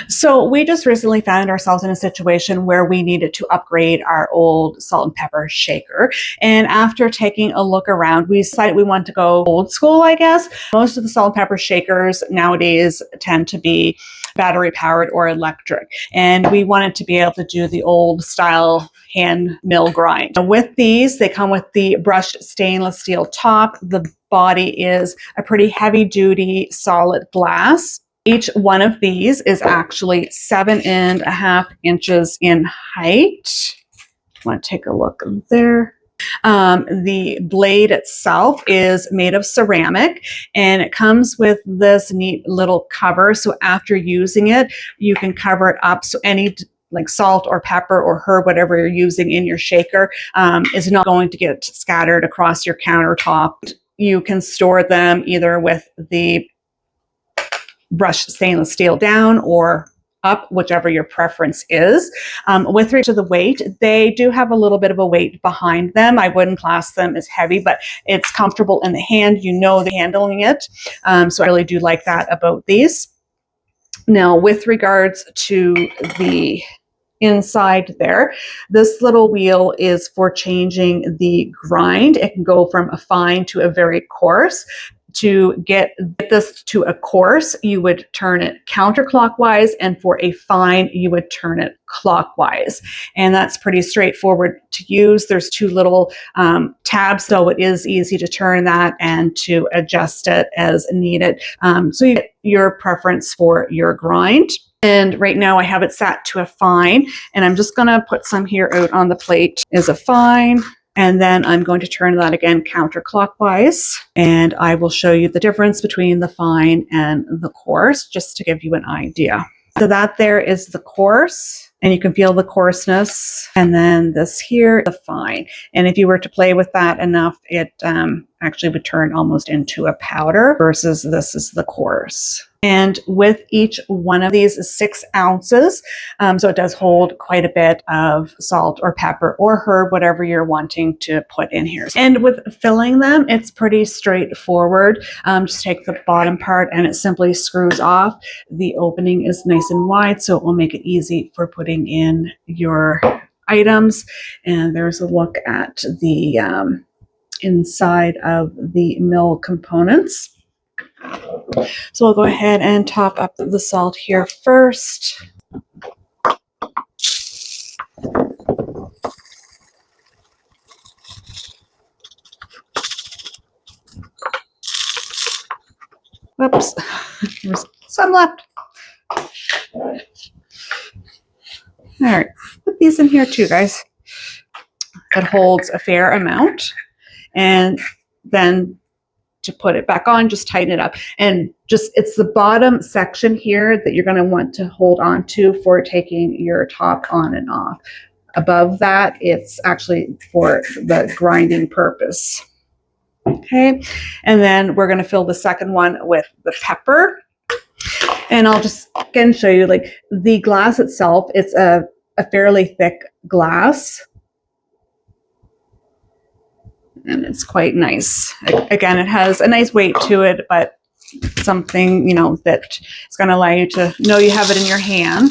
So we just recently found ourselves in a situation where we needed to upgrade our old salt and pepper shaker. And after taking a look around, we decided we want to go old school, I guess. Most of the salt and pepper shakers nowadays tend to be battery powered or electric. And we wanted to be able to do the old style hand mill grind. With these, they come with the brushed stainless steel top. The body is a pretty heavy duty solid glass. Each one of these is actually 7.5 inches in height. I want to take a look there. The blade itself is made of ceramic, and it comes with this neat little cover. So after using it, you can cover it up. So any like salt or pepper or herb, whatever you're using in your shaker, is not going to get scattered across your countertop. You can store them either with the brushed stainless steel down or up, whichever your preference is. With regard to the weight, they do have a little bit of a weight behind them. I wouldn't class them as heavy, but it's comfortable in the hand. You know they're handling it. So I really do like that about these. Now, with regards to the inside there, this little wheel is for changing the grind. It can go from a fine to a very coarse. To get this to a coarse, you would turn it counterclockwise, and for a fine, you would turn it clockwise. And that's pretty straightforward to use. There's two little tabs, so it is easy to turn that and to adjust it as needed. So you get your preference for your grind. And right now I have it set to a fine, and I'm just going to put some here out on the plate as a fine. And then I'm going to turn that again counterclockwise, and I will show you the difference between the fine and the coarse, just to give you an idea. So that there is the coarse, and you can feel the coarseness. And then this here, the fine. And if you were to play with that enough, it actually would turn almost into a powder, versus this is the coarse. And with each one of these is 6 ounces. So it does hold quite a bit of salt or pepper or herb, whatever you're wanting to put in here. And with filling them, it's pretty straightforward. Just take the bottom part and it simply screws off. The opening is nice and wide, so it will make it easy for putting in your items. And there's a look at the inside of the mill components. So we'll go ahead and top up the salt here first. Whoops, there's some left. All right, put these in here too, guys. It holds a fair amount. And then to put it back on, just tighten it up. And just, it's the bottom section here that you're going to want to hold on to for taking your top on and off. Above that, it's actually for the grinding purpose. Okay, and then we're going to fill the second one with the pepper. And I'll just again show you, like, the glass itself, it's a fairly thick glass. And it's quite nice. Again, it has a nice weight to it, but something, you know, that is going to allow you to know you have it in your hand.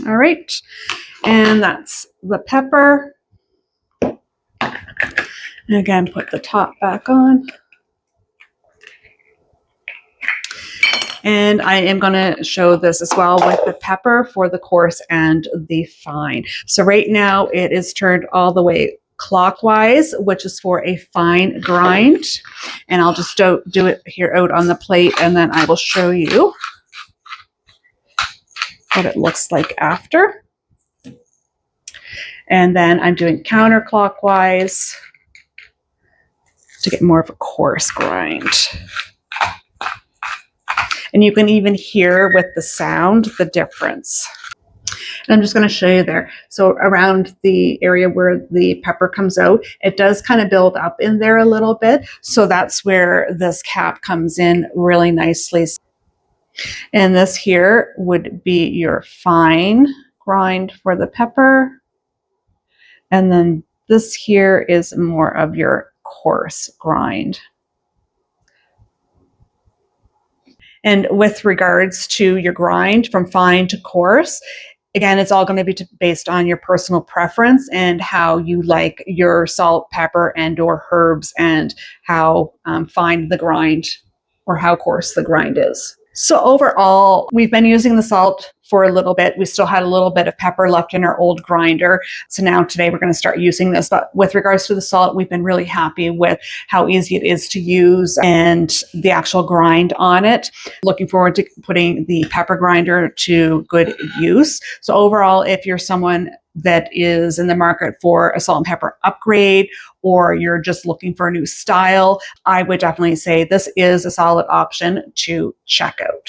All right, and that's the pepper. And again, put the top back on. And I am going to show this as well with the pepper for the coarse and the fine. So right now it is turned all the way clockwise, which is for a fine grind. And I'll just do it here out on the plate, and then I will show you what it looks like after. And then I'm doing counterclockwise to get more of a coarse grind. And you can even hear with the sound the difference. And I'm just going to show you there. So around the area where the pepper comes out, it does kind of build up in there a little bit. So that's where this cap comes in really nicely. And this here would be your fine grind for the pepper. And then this here is more of your coarse grind. And with regards to your grind from fine to coarse, again, it's all going to be based on your personal preference and how you like your salt, pepper, and or herbs, and how fine the grind or how coarse the grind is. So overall, we've been using the salt for a little bit. We still had a little bit of pepper left in our old grinder. So now today we're going to start using this. But with regards to the salt, we've been really happy with how easy it is to use and the actual grind on it. Looking forward to putting the pepper grinder to good use. So overall, if you're someone that is in the market for a salt and pepper upgrade, or you're just looking for a new style, I would definitely say this is a solid option to check out.